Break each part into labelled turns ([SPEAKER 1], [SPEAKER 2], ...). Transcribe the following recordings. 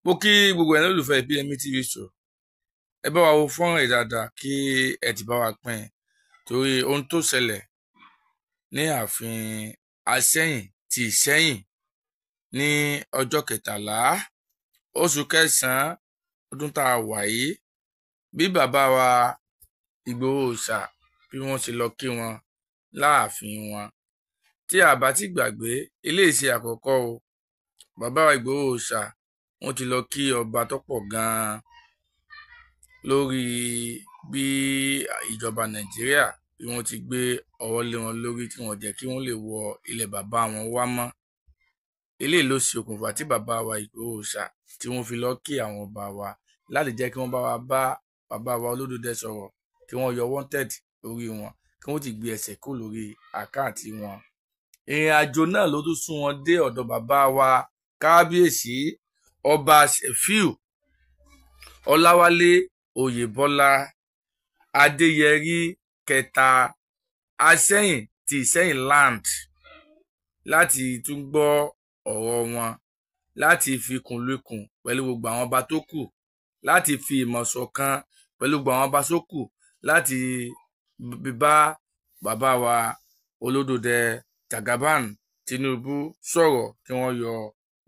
[SPEAKER 1] Mo kí gbogbo ẹ̀ lólùfẹ́ BME TV show. Ẹ bá wa wo fọ́nrán yìí dáadáa kí ẹ ti bá wa pín in torí ohun tó ṣẹlẹ̀ ní ààfin Asẹ́yìn ti Ìṣẹ́yìn ní ọjọ́ 13 oṣù kẹsàn-án ọdún tá a wà yìí, bí bàbá wa Ìgbòho Òòṣà bí wọ́n ṣe lọ kí wọn láàfin wọn. Tí a bá ti gbàgbé, eléyìí ṣe àkọ́kọ́ o. Bàbá wa Ìgbòho Òòṣà wọ́n ti lọ kí ọba tó pọ̀ gan-an lórí bí ìjọba Nàìjíríà bí wọ́n ti gbé ọwọ́ lé wọn lórí tí wọ́n jẹ́ kí wọ́n lè wọ ilẹ̀ bàbá wọn wá mọ́. Eléyìí ló ṣe okùnfà tí bàbá wa Ìgbòho Òòṣà tí wọ́n fi lọ kí àwọn ọba wa láti jẹ́ kí wọ́n bá wa bá bàbá wa Olódùdẹ sọ̀rọ̀ kí wọ́n yọ wanted lórí wọn, kí wọ́n ti gbé ẹsẹ̀ kó lórí àkáǹtì wọn. Ìrìn àjò náà ló tún sún wọn dé ọ̀dọ̀ bàbá wa Kábíyèsí Ọba Sefiu Ọláwálé Oyèbọ́lá Adéyẹrí kẹta Asẹ́yìn ti Ìṣẹ́yìn land láti tún gbọ́ ọ̀rọ̀ wọn, láti fi kùnlùkùn pẹ̀lú gbogbo àwọn ọba tó kù, láti fi ìmọ̀ ṣọ̀kan pẹ̀lú gbogbo àwọn ọba tó kù, láti bá bàbá wa Olódùdẹ Jagaban Tinubu sọ̀rọ̀ kí wọ́n yọ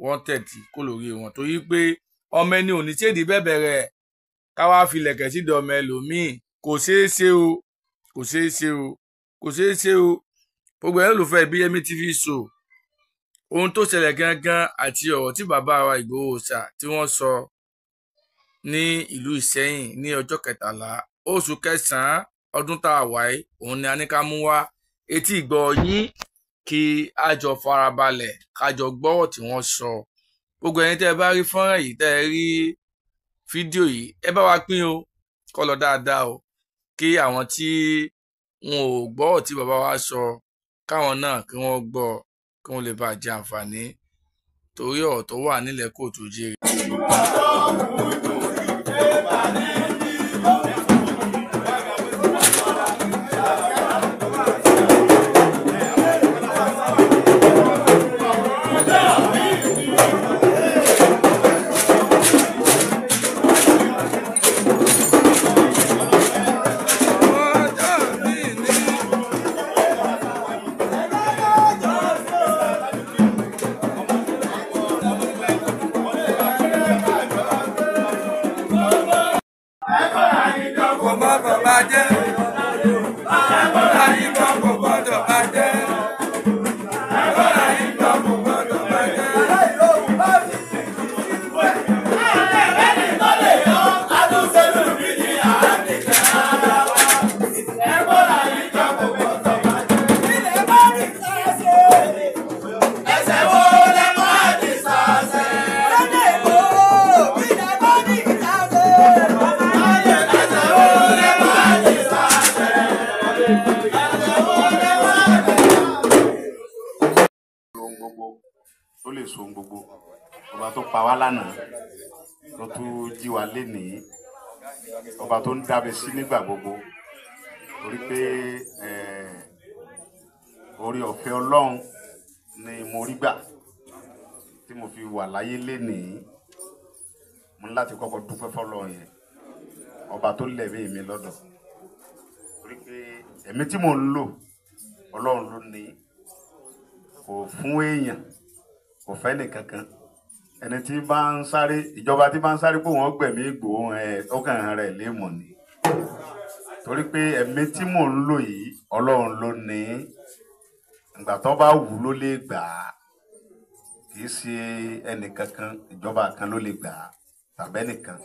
[SPEAKER 1] wanted kó lórí wọn, torí pé ọmọ ẹni ò ní ṣèdí bẹ́ẹ̀ rẹ̀ ká wá fi lẹ̀kẹ̀ sí ọmọ ẹlòmíì. Kò ṣeé ṣe o, kò ṣeé ṣe o, kò ṣeé ṣe o. Gbogbo ẹ̀ lólùfẹ́ BME TV show, ohun tó ṣẹlẹ̀ gangan àti ọ̀rọ̀ tí bàbá wa Ìgbòho Òòṣà tí wọ́n sọ ní ìlú Ìṣẹ́yìn ní ọjọ́ 13 oṣù kẹsàn-án ọdún tá a wà yìí, òun ni a ní ká mú wá etí ìgbọ́ yín kí a jọ farabalẹ̀ ká jọ gbọ́rọ̀ tí wọ́n sọ. Gbogbo ẹ̀yin tẹ́ ẹ bá rí fọ́nrán yìí, tẹ́ ẹ rí fídíò yìí, ẹ bá wa pín o kó lọ dáadáa o, kí àwọn tí wọn ò gbọ́rọ̀ tí bàbá wa sọ káwọn náà kí wọ́n gbọ́, kí wọ́n lè bá jẹ àǹfààní torí ọ̀rọ̀ tó wà nílẹ̀ kóòtù jíire.
[SPEAKER 2] tó lè so gbogbo ọba tó pa wá lánàá ló tún jí wa lénìí, ọba tó ń dábẹ sí nígbà gbogbo, torí pé orí ọ̀fẹ́ Ọlọ́run ni mo rí gbà tí mo fi wà láyé lénìí. Mo ní láti kọ́kọ́ dúpẹ́ fọ́lọ́run yẹn, ọba tó lẹ̀mí mi lọ́dọ̀, torí pé ẹ̀mí tí mò ń lò Ọlọ́run ló ní, kò fún èèyàn, kò fẹ́ nìkankan. Ẹni tí bá ń sáré, ìjọba tí bá ń sáré pé wọ́n gbẹ̀mí Ìgbòho ọkàn rẹ̀ lè mọ̀ ni, torí pé ẹ̀mí tí mò ń lò yìí Ọlọ́run ló ní. Ìgbà tó bá wù ló lè gbà á, kì í ṣe ẹnìkankan, ìjọba kan ló lè gbà á tàbí ẹnìkan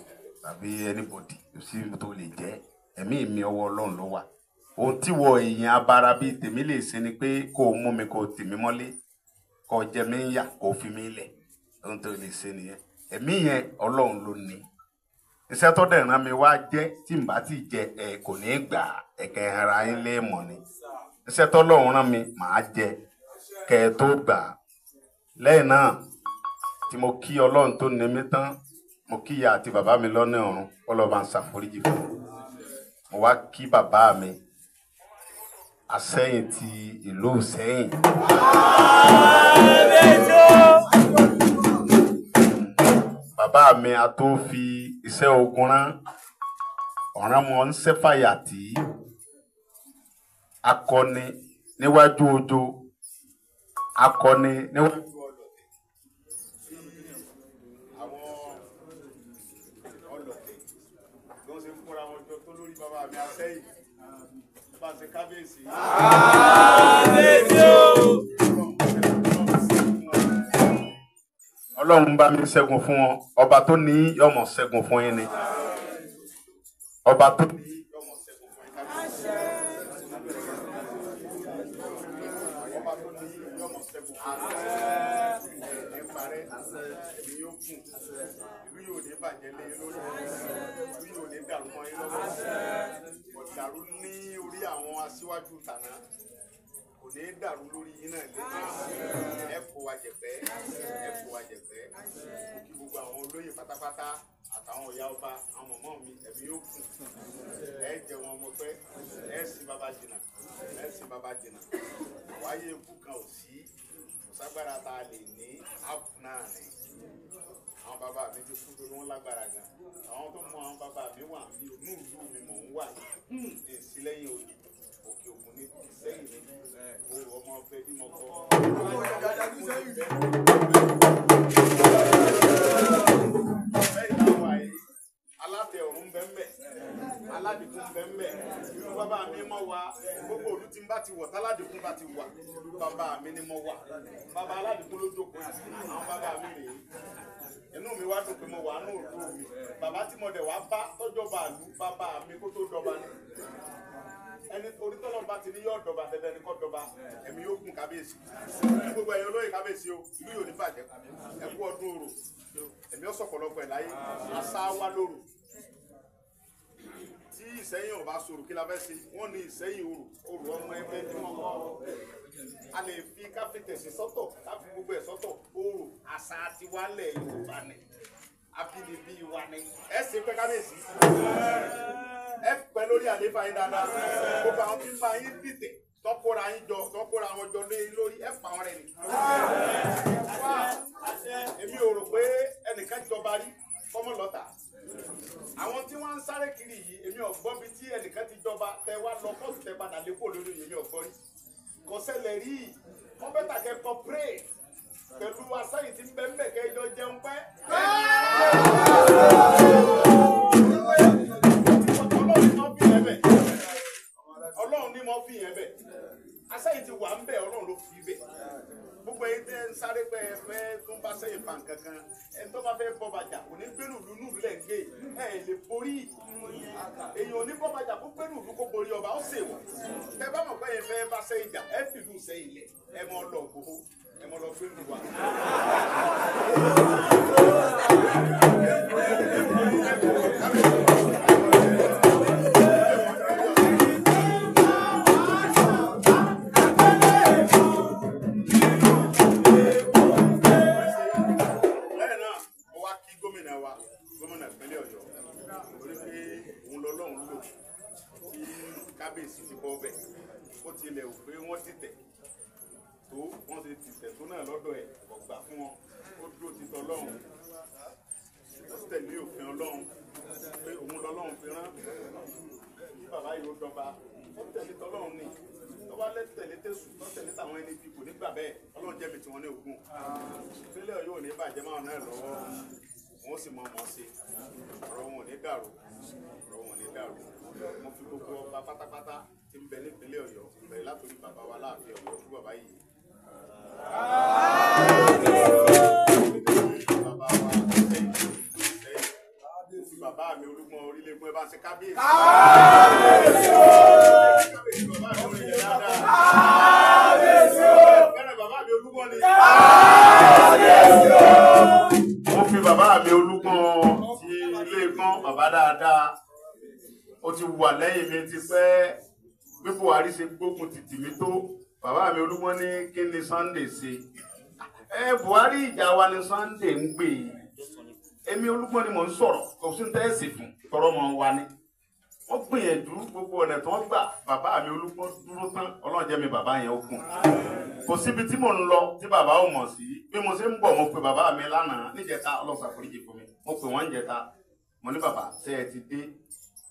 [SPEAKER 2] tàbí anybody sí tó lè jẹ́. Ẹ̀mí mi ọwọ́ Ọlọ́run ló wà. Ohun tí wọ èèyàn abara bíi tèmi lè ṣe ni pé kó o mú mi, kó o tì mí mọ́lé, kó o jẹ mí ń yà, kó o fi mí lẹ̀. Ohun tó lè ṣe nìyẹn. Ẹ̀mí yẹn Ọlọ́run ló ní. Iṣẹ́ tó dẹ̀ rán mi wá jẹ́ tí n bá ti jẹ kò ní gbà, ẹ̀kẹ́ ara yín lé mọ̀ ni. Iṣẹ́ tó Ọlọ́run rán mi màá jẹ kẹ́ ẹ tó gbà. Lẹ́yìn náà tí mo kí Ọlọ́run tó ní mi tán, mo kí ìyá àti bàbá mi lọ́nà ọ̀run, Ọlọ́run bá ń ṣàforíjì fún mi. Mo wá kí bàbá mi Asẹ́yìn ti ìlú Ìṣẹ́yìn. bàbá mi a tó fi iṣẹ́ ogun rán ọ̀ràn mọ́ ń ṣẹ́fàyà tí akọni níwájú ojo akọni níwájú ọlọ̀tẹ̀ àwọn ọlọ̀tẹ̀ ló ń ṣe fúnra wọn jọ tó lórí bàbá mi àsẹ́yìn bá ṣe kábíyèsí. Ọlọ́run bá mi ṣẹ́gun fún wọn ọba tó ní yọmọ ṣẹ́gun fún yín ni ọba tó ní yọmọ ṣẹ́gun fún yín kábíyèsí ọba tó ní yọmọ ṣẹ́gun fún yín ẹ̀ parẹ́ èmi yóò kù ìlú yóò ní bàjẹ́ lé lórí ìlú yóò ní dàrú mọ́ yín lọ́wọ́ kò dàrú ní orí àwọn aṣíwájú tàná kò ní dàrú lórí yín náà lé ẹ kó wa jẹ̀fẹ́ ẹ kó wa jẹ̀fẹ́ kí gbogbo àwọn olóyè pátápátá àtàwọn ìyá ọba àwọn mọ̀mọ́ mi ẹ̀mí yóò kù ẹ jẹ wọn mo pẹ́ ẹ sì bàbá jìnnà ẹ sì bàbá jìnnà wáyé ikú kan ò sí kò ságbára tá a lè ní áàpù náà ni àwọn bàbá mi ti kú torí wọn lágbára gan àwọn tó mú àwọn bàbá mi wà ní inú ìlú mi mò ń wà èsì lẹ́yìn òye òkè òkun ní sẹ́yìn mi òru ọmọ ọbẹ̀ bí mo kọ́ alátẹ ọ̀run bẹ́ẹ̀ aládìkún bẹ́ẹ̀ inú bàbá mi mọ́ wa gbogbo òdu tí n bá ti wọ̀ táládìkún bá ti wà bàbá mi ni mo wà bàbá aládìkún ló jókòó àwọn bàbá mi rèé inú mi wá dùn pé mo wà ní òru mi bàbá tí mo dẹ̀ wá bá tọ́jọ́ bàálù bàbá mi kó tó dọba ni ẹni orí tọ́lọ̀ bá ti ní yóò dọba dandan ni kò dọba ẹ̀mí yóò kún kábíyèsí gbogbo ẹ̀yin olóyè kábíyèsí o ìlú yóò ní bàjẹ́ ẹ kú ọdún orò ẹ̀mí ó sọ̀pọ̀lọpọ̀ ẹ̀ láyé àṣà wa lóru tí Ìṣẹ́yìn ò bá sọ̀rọ̀ kí la fẹ́ ṣe wọ́n ní Ìṣẹ́yìn orò ọmọ ẹgbẹ́ tí wọ́n kọ́ a lè fi káfíńtẹ̀sì sọ́tọ̀ káfí gbogbo ẹ̀ sọ́tọ̀ orò àṣà tiwálẹ̀ Yorùbá ni abínibí wa ni ẹ ṣe pẹ́ kábíyèsí ẹ pẹ́ lórí àlééfà yín dáadáa gbogbo àwọn tí ń bá yín dìtẹ̀ tọ́kóra yín jọ tọ́kóra wọn jọ lé lórí ẹ pa wọn rẹ ni. èmi ò rò pé ẹnìkan jọba rí kọ́mọ lọ́tà àwọn tí wọ́n ń sáré kiri yìí èmi ò gbọ́ bí tí ẹnìkan ti jọba tẹ wá lọ kóòtù tẹ padà lé kó lórí èmi ò gbọ́ rí kò ṣẹlẹ̀ rí wọ́n bẹ́tà kẹ́ cooperate pẹ̀lú asáyìn tí ń bẹ́ ń bẹ̀ kẹjọ jẹun pẹ́. Ọlọ́run ní mo fi yẹn bẹ̀ asáyìn ti wà ń bẹ̀ Ọlọ́run ló fi bẹ̀ gbogbo ẹni tẹ́ ń sáré pé ẹ fẹ́ tó ń bá sẹ́yìn pa nǹkan kan ẹni tó bá fẹ́ bọ́ bàjá kò ní gbẹ́rù lùnú lẹ́ǹgẹ́ ẹ lè borí èyàn ò ní bọ́ bàjá kó gbẹ́rù lù kó borí ọba ó ṣèwọ̀ tẹ bá mọ̀ pé ẹ fẹ́ bá sẹ́yìn jà ẹ fìlú sẹ́yìn lẹ̀ ẹ mọ̀ lọ gbogbo ẹ mọ̀ lọ gbẹ́rù wa. Kábíyèsí ti bọ́ bẹ́ẹ̀ ó tilẹ̀ ò pé wọ́n títẹ̀ tó wọ́n ti títẹ̀ tó náà lọ́dọ̀ ẹ̀ ọ̀gbà fún wọn ó dúró ti tọ́lọ́run ó tẹ̀lé òfin Ọlọ́run pé òun lọ́lọ́run fi rán kí bàbá yìí ó dọba ó tẹ̀lé tọ́lọ́run ni tọ́ba tẹ̀lé tẹ̀sù tó tẹ̀lé tàwọn ẹni bí kò nígbà bẹ́ẹ̀ Ọlọ́run jẹ́ mi tí wọ́n ní ògùn ìpínlẹ̀ Ọ̀yọ́ ò ní bàjẹ́ máa náà lọ́wọ́ wọn ó sì mọ̀ ọ́n ṣe ọ̀rọ̀ wọn ò ní dàrú ọ̀rọ̀ wọn ò ní dàrú mo fi gbogbo ọba pátápátá tí ń bẹ nípínlẹ̀ Ọ̀yọ́ bẹ̀rẹ̀ látòrí bàbá wa láàfin Ọ̀yọ́ fún bàbá yìí. bàbá wa sẹ́yìn bàbá mi Olúgbọ́n Orílẹ̀-Ègbọ́n ẹ bá ń ṣe kábíyèsí. kábíyèsí bàbá mi orílẹ̀ dáadáa. bẹ́ẹ̀ bàbá mi Olúgbọ́n ni. mo fi bàbá mi Olúgbọ́n ti Ilé-Ìgbọ́n bàbá dáadáa ó ti wà lẹ́yìn mi ti pẹ́ bí Buhari ṣe gbógun tìtì mi tó bàbá mi Olúgbọ́n ní kí ni Sunday ṣe Buhari ìjà wa ni Sunday ń gbé èmi Olúgbọ́n ni mò ń sọ̀rọ̀ kò sí ní tẹ́sí fún tọrọ mọ́ wa ni wọ́n gbìyànjú gbogbo ọ̀nà tí wọ́n gbà bàbá mi Olúgbọ́n dúró tán Ọlọ́run jẹ́ mi bàbá yẹn ó kùn kò síbi tí mò ń lọ tí bàbá ò mọ̀ sí bí mo ṣe ń bọ̀ mo pe bàbá mi lánàá níjẹta Ọlọ́run ṣàforíjì fún mi mo pè wọ́n jẹta mo ní bàbá ṣé ẹ ti dé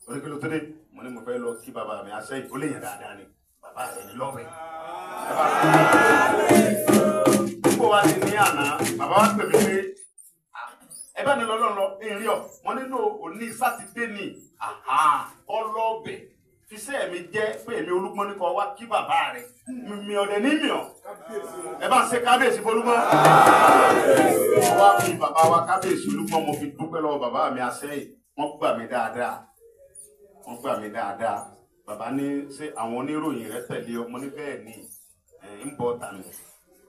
[SPEAKER 2] oníkìló tó dé mo ní mo fẹ́ lọ kí bàbá mi àṣẹ ó lè yàn dáadáa ni bàbá rẹ̀ ní lọ́wọ́ nígbà wa ti ní àná bàbá wa pè mí pé ẹ bá ní lọ́lọ́lọ́ ìrìn ọ̀ mo nínú òní sátidé ni ọlọ́ọ̀bẹ̀ fiṣẹ́ mi jẹ́ pé èmi Olúgbọ́n ní kó wá kí bàbá rẹ̀ mi ọ̀dẹ̀ ní mi ọ̀ ẹ bá ń ṣe kábíyèsí f'Olúgbọ́n wá fi bàbá wa kábíyèsí Olúgbọ́n mo fi dúpẹ́ lọ́wọ́ bàbá mi Àṣẹ̀yìn wọ́n gbà mí dáadáa bàbá ní ṣé àwọn oníròyìn rẹ tẹ̀lé ọmọ ní bẹ́ẹ̀ ni ń bọ̀ tànù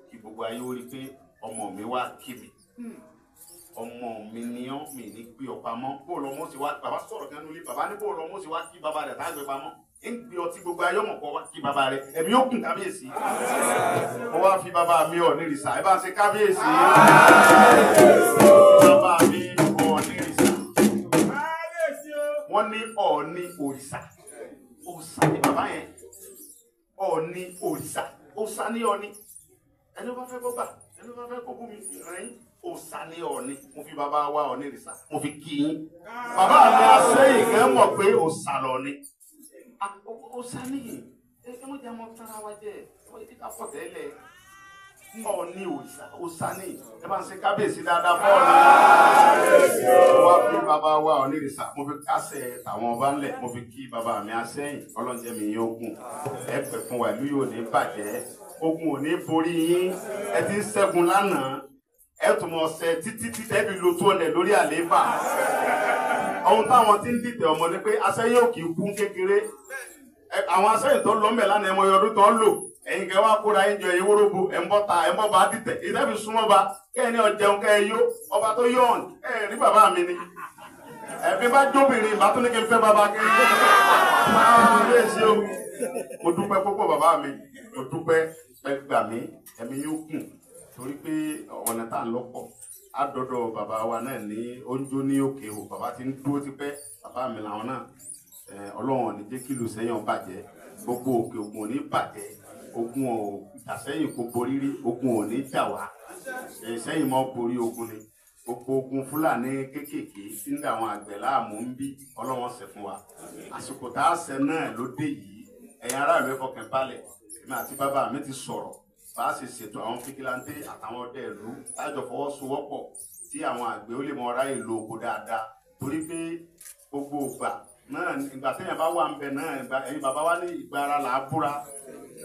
[SPEAKER 2] kí gbogbo ayé ó rí pé ọmọ mi wá kí mi ọmọ mi ni ọ́ mi ní gbé ọ pamọ́ bó lọ́mọ́ sí wá bàbá sọ̀rọ̀ kan nílé bàbá ní bó lọ́mọ́ sí wá kí bàbá rẹ̀ tágbé pamọ́ ń gbé ọtí gbogbo ayé ọmọ kọ́ wá kí bàbá rẹ̀ ẹ̀mí ó kùn kábíyèsí mo wá fi bàbá mi Ọ̀nìrìṣà ẹ bá ń ṣe kábíyèsí bàbá mi Ọ̀nìrìṣà wọ́n ní Ọ̀ọ̀ni òrìṣà òòṣà ni bàbá yẹn Ọ̀ọ̀ni òrìṣà òòṣà ni Ọ̀ọ̀ni ẹni bá fẹ́ kó gbà ẹni bá fẹ́ kó bú mi rìn òòṣà ni Ọ̀ọ̀ni mo fi bàbá wa Ọ̀nìrìṣà mo fi kí yín bàbá mi Àṣẹ̀yìn kan mọ̀ pé òòṣà l'Ọ̀ọ̀ni òòṣà nìyí ẹ mọ̀ jẹ́ ọmọ tara wa jẹ́ ẹ ká pọ̀ tẹ́lẹ̀ Ọ̀ọ̀ni òòṣà ni ẹ bá ń ṣe kábíyèsí dáadáa fún Ọ̀ọ̀ni wá fi bàbá wa Ọ̀nìrìṣà mo fi kásẹ̀ àwọn ọba ńlẹ̀ mo fi kí bàbá mi Àṣẹ̀yìn ọlọ́njẹ́ mi yín ogun ẹ pẹ̀ fún wa ìlú yóò ní bàjẹ́ ogun ò ní borí yín ẹ ti ń ṣẹ́gun lánàá ẹ tún mọ̀ ṣe títí tẹ́bi lo 200 lórí àlééfà ohun táwọn ti ń dìtẹ̀ ọmọ ni pé Àṣẹ̀yìn ò kì í kú kékeré àwọn Àṣẹ̀yìn tó lọ́mẹ̀ lánàá ẹmọ ọdún tó ń lò ẹ̀yin kẹ́ wá kóra ẹ̀jọ ẹ̀yin wóróbo ẹ̀ ń bọ́ ta ẹ̀ ń bọ́ bá dìtẹ̀ ìtẹ́bi súnmọ́ ba kẹ́ ẹ̀ ní ọ̀jẹun kẹ́ ẹ yó ọba tó yọ̀ ọ̀n ẹ̀ rí bàbá mi ni ẹ̀bí bá jóbìnrin ìbá tó ní kí n fẹ́ bàbá kiri ilé ṣe o mo dúpẹ́ púpọ̀ bàbá mi mo dúpẹ́ gbà mí ẹ̀mí yóò kùn torí pé ọ̀nà tá à ń lọ́pọ̀ àdọ́dọ̀ bàbá wa náà ní oúnjẹ ní òkè o bàbá ti ń dúró tipẹ́ bàbá mi làwọn náà Ọlọ́run ò ní jẹ́ kí ìlú Ìṣẹ̀yìn bàjẹ́ gbogbo òkè Ògùn ò ní bàjẹ́ ogun Ìṣẹ̀yìn kò borí rí ogun ò ní jà wá Ìṣẹ̀yìn mọ́ borí ogun ni gbogbo ogun Fúlàní kéékèèké tí ń dà àwọn àgbẹ̀ láàmú ń bí Ọlọ́run ṣe fún wa àsìkò tá a ṣe náà ló dé yìí ẹ̀yin aráàlú ẹ fọkàn balẹ̀ èmi àti bàbá mi ti sọ̀rọ̀ bá a ṣe ṣètò àwọn fìgìláńtì àtàwọn ọdẹ ìlú lájọ fọwọ́sowọ́pọ̀ tí àwọn àgbẹ̀ ó lè mọ ráyè lo oko dáadáa torí pé gbogbo ìgbà náà ìgbà téèyàn bá wà ń bẹ náà ẹ̀yin bàbá wa ní ìgbà ara là á búra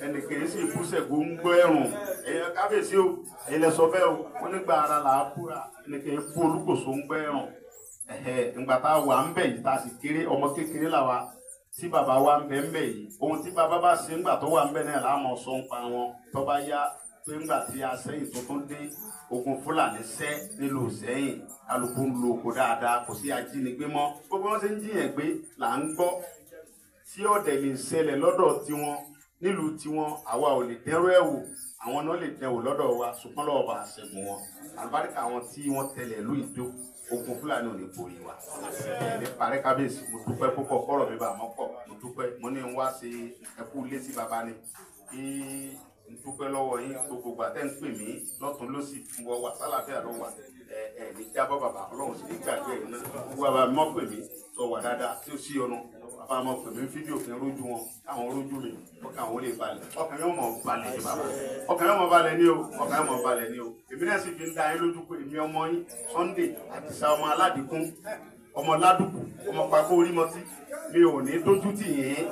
[SPEAKER 2] ẹnì kìí sì búṣẹ̀ gbóngbó ẹ̀rùn ẹ̀yin kábíyèsí o ẹ̀yin lẹ sọ bẹ́ẹ̀ o wọ́n nígbà ara là á búra ẹnì kìí bú olúkòso ń gbẹ́ ẹ̀rùn ìgbà tá a wà ń bẹ yìí tá a sì kéré ọmọ kékeré là wa tí bàbá wa ń bẹ yìí ohun tí bàbá bá ṣe ńgbà tó wà ń bẹ náà láàmú sọ ń pa wọn tó bá yá pé ńgbà tí Àṣẹ̀yìn tuntun dé ogun Fúlàní ṣẹ́ nílùú Ìṣẹ̀yìn alùpùpù ń lo oko dáadáa kò sí ajínigbé mọ́ gbogbo wọn ṣe ń jiyàn gbé là ń gbọ́ tí ọ̀dẹ̀ lè ṣẹlẹ̀ lọ́dọ̀ tiwọn nílùú tiwọn àwa ò lè dẹ́rù ẹ̀ wò àwọn náà lè dẹ́wò lọ́dọ̀ wa ṣùgbọ́n lọ́wọ́ bá a ṣẹ́gun wọn àlùbáríkà àwọn tí wọ́n tẹ̀lé ìlú ìdó ogun Fúlàní ò ní borí wa ní parí kábíyèsí mo dúpẹ́ púpọ̀ kọ́rọ̀ mi bá mọ́ pọ̀ mo dúpẹ́ mo ní n wá ṣe ẹkú ilé sí baba ni kí n dúpẹ́ lọ́wọ́ yín gbogbo gbà tẹ́ ń pè mí lọ́tún lọ́sì fún ọ wà sálàfíà ló wà ní jábọ́ bàbá Ọlọ́run sì ní gbàgbé yìí náà gbogbo bàbá mi mọ́ pè mí sọ wà dáadáa tí ó sí ọ̀nà bàbá mọ́ pè mí fídíò kí n rójú wọn káwọn rójú mi ọkàn àwọn olè balẹ̀ ọkàn yóò mọ̀ balẹ̀ ní bàbá ọkàn yóò mọ̀ balẹ̀ ní o ọkàn yóò mọ̀ balẹ̀ ní o èmi náà sì fi ń da yín lójú pé èmi ọmọ yín Sunday Àdìsá ọmọ aládìkún ọmọ ládùkù ọmọ pàkó orí mọtí mi ò ní dójú tì yín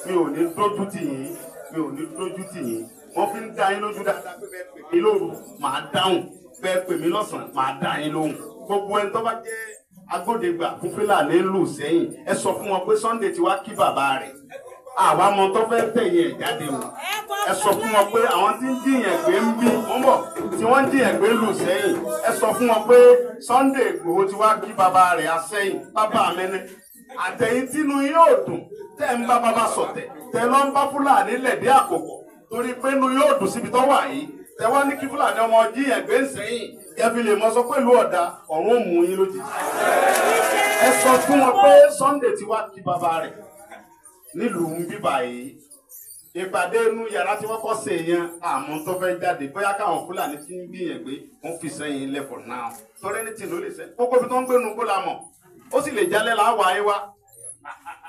[SPEAKER 2] mi ò ní dójú tì yín mi ò ní dójú tì yín wọ́n fi ń da yín lójú dáadáa pé bẹ́ẹ̀ pè mí lóru màá dáhùn bẹ́ẹ̀ pè mí lọ́sàn-án màá dá yín lóhùn gbogbo ẹni tó bá jẹ́ agbódegbà fún Fúlàní lù sẹ́yìn ẹ sọ fún wọn pé Sunday ti wá kí bàbá rẹ̀ àwa mọ tó fẹ́ tẹ̀yìn ẹ̀ jáde o ẹ sọ fún wọn pé àwọn tí ń jiyàn gbé ń bí wọ́n bọ̀ tí wọ́n ń jiyàn gbé lù sẹ́yìn ẹ sọ fún wọn pé Sunday Igboho ti wá kí bàbá rẹ̀ Àṣẹ̀yìn bàbá mẹ́ni àtẹ̀yìn tínú yóò dùn tẹ́ ń bá bàbá sọ̀tẹ̀ tẹ́ lọ́ ń bá Fúlàní lẹ̀dí àkókò torí pé inú yóò dùn síbi tó wà yìí tẹ́ wá ní kí Fúlàní ọmọ jiyàn gbé ń sẹ́yìn ẹ fi lè mọ sọ pé ìlú ọ̀dà ọ̀run ò mú yín lójijì ẹ sọ fún wọn pé Sunday ti wá kí bàbá rẹ̀ nílùú ń bíbà yìí ìpàdé inú yàrá tí wọ́n kọ́ ṣe yẹn àmọ́ tó fẹ́ jáde bóyá káwọn Fúlàní ti ń gbìyànjú pé wọ́n fi sẹ́yìn lẹ́fọ̀ọ́ náà torí ẹni tí ló lè sẹ́ kókó bí tó ń gbé nu kó la mọ̀ ó sì lè jálẹ̀ là wáyé wá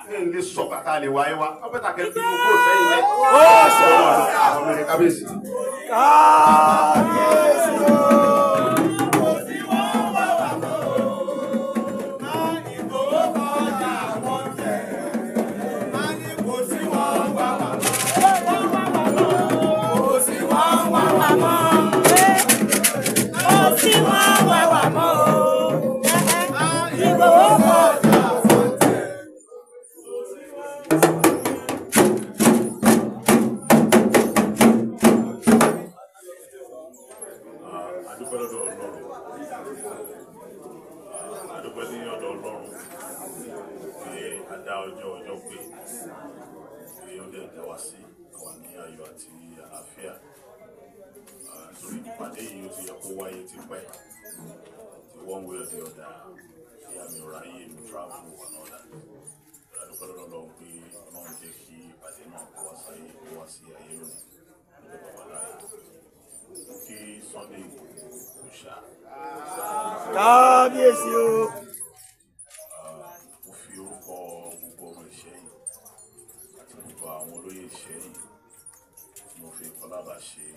[SPEAKER 2] ní ilé sọ bàtà lè wáyé wá wọ́n bẹ́ẹ̀ tàkẹ́ fi nu kó sẹ́yìn lẹ́ ọmọ rẹ̀ kábíyèsí. One way or the other, yeah, me right, me travel and all that. But I don't know long way, long take he, but they know was I hear okay, Sunday, Usha.
[SPEAKER 3] God bless you.
[SPEAKER 2] Ufio or Ubo Shay, Atibuba, Moloye Shay, Mufi Kolabashi,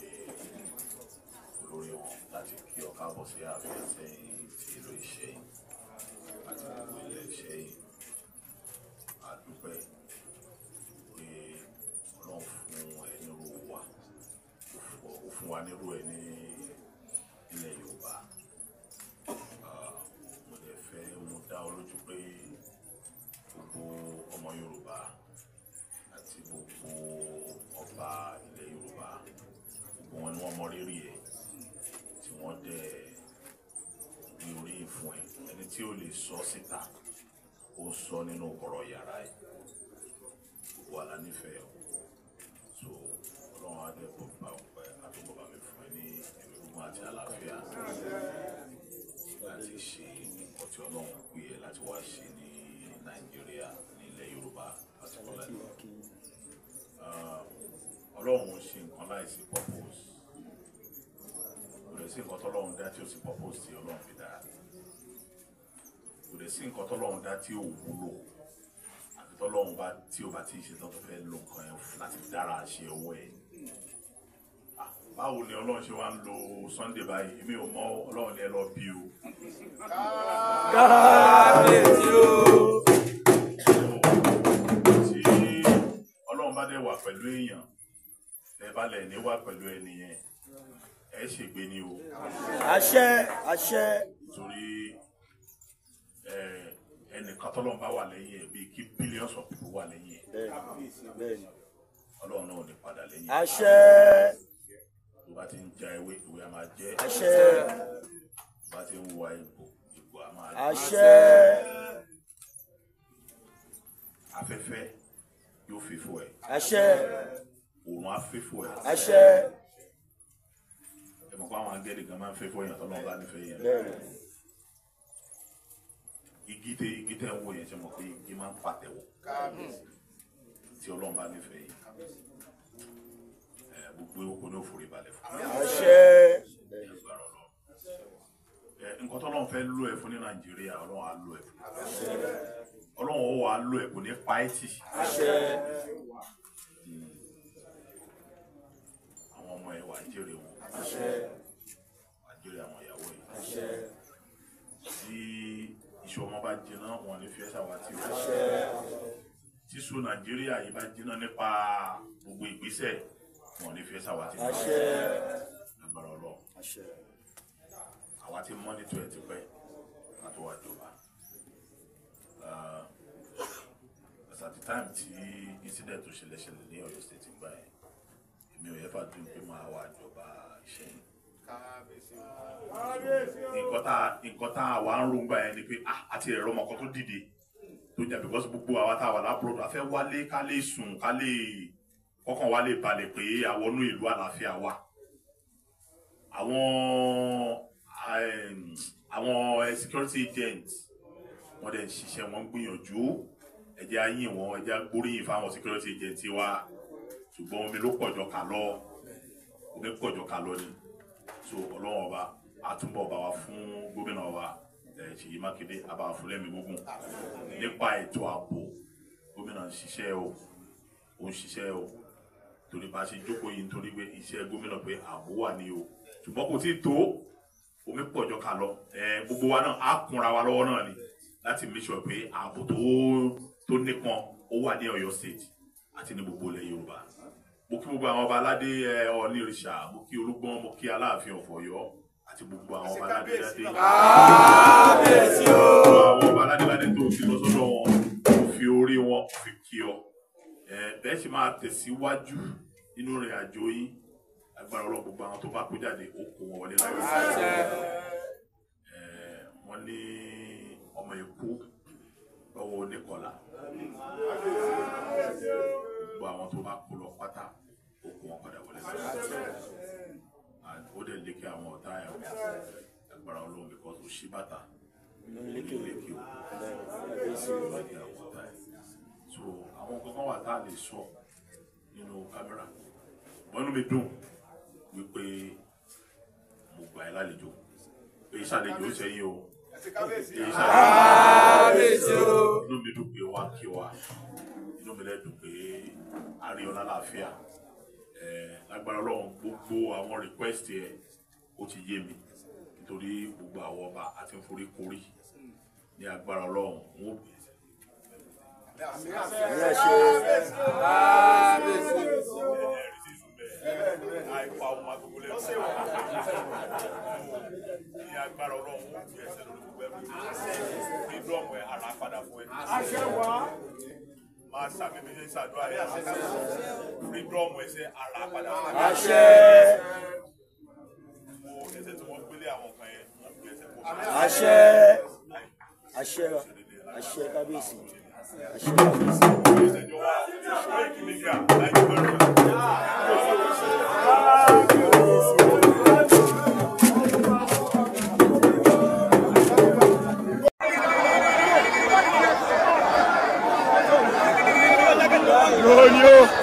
[SPEAKER 2] Glory, láti kí ọ̀ká bọ̀ sí àfihàn sẹ́yìn tí ìlú iṣẹ́ yìí àti gbogbo ilẹ̀ iṣẹ́ yìí àdúpẹ́ pé Ọlọ́run fún ẹ nírú wa ó fún wa nírú ẹ ní ilẹ̀ Yorùbá mo lè fẹ́ mo dá ọ lójú pé gbogbo ọmọ Yorùbá àti gbogbo ọba ilẹ̀ Yorùbá gbogbo wọn ni wọ́n mọ rírì ẹ̀ wọ́n dẹ̀ ní orí ìfún ẹ̀ ẹni tí ó lè sọ síta ó sọ nínú ọ̀rọ̀ yàrá ẹ̀ wà lánífẹ̀ẹ́ o so Ọlọ́run adé kò bá ọpẹ́ àdúgbò bá mi fún ẹ ní ẹ̀mí gbogbo àti àlàáfíà láti ṣe nǹkan tí Ọlọ́run pè ẹ́ láti wá ṣe ní Nàìjíríà ní ilẹ̀ Yorùbá àti kọ́lá Ọlọ́run ṣe nǹkan láìsí purpose. Kò sí nǹkan tọ́lọ́run dá tí ó sì purpose tí Ọlọ́run fi dá kò lè sí nǹkan tọ́lọ́run dá tí ó wúlò àti tọ́lọ́run bá tí ó bá tí ì ṣe tán tó fẹ́ lo nǹkan yẹn láti dára ṣe owó ẹ̀ báwo ni Ọlọ́run ṣe wá ń lo Sunday báyìí èmi ò mọ Ọlọ́run ni ẹ lọ bí o. Kábíyèsí o. Tí Ọlọ́run bá dẹ̀ wà pẹ̀lú èèyàn ẹ bá lẹ̀ ní wà pẹ̀lú ẹni yẹn ẹ ṣègbè ni o.
[SPEAKER 3] Àṣẹ àṣẹ.
[SPEAKER 2] Torí ẹnìkan tọ́lọ́run bá wà lẹ́yìn ẹ̀ bíi kí billions of people wà lẹ́yìn ẹ̀.
[SPEAKER 3] Bẹ́ẹ̀ni.
[SPEAKER 2] Ọlọ́run náà ò ní padà lẹ́yìn.
[SPEAKER 3] Àṣẹ.
[SPEAKER 2] Tó bá ti ń ja ewé ìwé a máa jẹ́.
[SPEAKER 3] Àṣẹ.
[SPEAKER 2] Tó bá ti ń wa ipò a máa jẹ́.
[SPEAKER 3] Àṣẹ.
[SPEAKER 2] Afẹ́fẹ́ yóò fífò ẹ̀.
[SPEAKER 3] Àṣẹ.
[SPEAKER 2] Òòrùn á fífò ẹ̀.
[SPEAKER 3] Àṣẹ.
[SPEAKER 2] Mo kọ́ àwọn angẹ́lì kan máa ń fẹ́ fọ́ èèyàn tọ́lọ́run bá nífẹ̀ẹ́ yẹn. Igi tẹ́ ń wo yẹn ṣe mọ̀ pé igi máa ń pàtẹ́wọ̀ tí Ọlọ́run bá nífẹ̀ẹ́ yẹn. Gbogbo ewúko ní òfòrè balẹ̀ fún mi.
[SPEAKER 3] Àṣẹ.
[SPEAKER 2] Nǹkan tọ́lọ́run fẹ́ lò ẹ̀ fún ní Nàìjíríà Ọlọ́run á lò ẹ̀ fún. Ọlọ́run ó wà á lò ẹ̀ kò ní pa ẹ́ tì. Àwọn ọmọ ẹ̀ wà á jèrè wọn. Àjèrè àwọn ìyàwó yìí. Tí iṣu ọmọ bá jiná wọn ní fi ẹsẹ̀ wá tí o. Tí iṣu Nàìjíríà yìí bá jiná nípa gbogbo ìgbésẹ̀ wọn ní fi ẹsẹ̀ wá tí o. Agbára Ọlọ́run. Àwa ti mọ́nítọ̀ ẹ̀ ti pẹ́ láti wá jọba. At the time tí incident tó ṣẹlẹ̀ ní Ọ̀yọ́ State gbà yẹn èmi ò yẹ fà dùn pé máa wá jọba Ìṣẹ̀yìn. Nǹkan tá a wà ń rògbà yẹn ni pé àti ẹ̀rọ ọmọkan tó dìde tó jà because gbogbo àwa tá a wà lábúrò a fẹ́ wálé ká lè sùn ká lè kọ́kàn wá lè balẹ̀ pé àwọnú ìlú àlàáfíà wà. Àwọn security agents wọ́n dẹ̀ ń ṣiṣẹ́ wọn gbìyànjú ẹ̀jẹ̀ ayín wọn ẹ̀jẹ̀ gbóríyìn fáwọn security agents wa
[SPEAKER 4] ṣùgbọ́n omi ló pọ̀jọ kà lọ omi pọ̀jọ kà lọ ni so ọlọ́run ọba àtúbọ̀ bá wa fún gómìnà wa Ṣèyí Mákindé àbá fúnlẹ́mì gbógun nípa ètò ààbò gómìnà ń ṣiṣẹ́ o ó ń ṣiṣẹ́ o torí bá ṣe jókòó yìí nítorí pé iṣẹ́ gómìnà pé ààbò wà ní o ṣùgbọ́n kò tí ì tó omi pọ̀jọ kà lọ gbogbo wa náà á kúnra wa lọ́wọ́ náà ni láti make sure pé ààbò tó nípọn ó wà ní Ọ̀yọ́ state àti ní gbogbo ilẹ̀ Yorùbá mo kí gbogbo àwọn ọba aládé Ọọ̀ni ìrìṣà mo kí Olúgbọ́n mo kí Aláàfin of Ọ̀yọ́ àti gbogbo àwọn ọba aládé kábíyèsí o àwọn ọba aládé tó ti lọ sọ́dọ̀ wọn kò fi orí wọn fi kí ọ bẹ́ẹ̀ sì máa tẹ̀síwájú nínú ìrìn àjò yín agbára Ọlọ́run gbogbo àwọn tó bá kó jáde ó kó wọn wọlé láyé wọ́n ní ọmọ ikú lọ́wọ́ oníkọlà gbogbo àwọn tó bá kó lọ pátá ó kó wọn padà wọlé láyé ó dẹ̀ lékè àwọn ọ̀tá ẹ̀ agbára Ọlọ́run because ó ṣí bàtà lékè o so àwọn kankan wà tá a lè sọ nínú kámẹ́rà wọ́n inú mi dùn wípé mo gbà ẹ́ lálejò pé ìṣàlejò ó sẹ́yìn o inú mi dùn pé wá kí wa inú mi lẹ́dùn pé a rí ọ lálàáfíà lágbára Ọlọ́run gbogbo àwọn request ẹ ó ti yé mi nítorí gbogbo àwọn ọba àti forí korí ní agbára Ọlọ́run wọn ò gbé àìkú àwọn ọmọ agbègbè lẹ́nu ní agbára Ọlọ́run ó fi ẹsẹ̀ lórí gbogbo ẹ̀mí fídọ́ọ̀mù ẹ̀ ara padà fún ẹ máa sàmì méjì ṣàdúrà ẹ̀ fídọ́ọ̀mù ẹsẹ̀ ara padà fún ẹ wo ẹsẹ̀ tí wọ́n gbélé àwọn kan yẹn wọ́n gbé ẹsẹ̀ kó
[SPEAKER 3] àṣẹ kábíyèsí
[SPEAKER 4] Glória!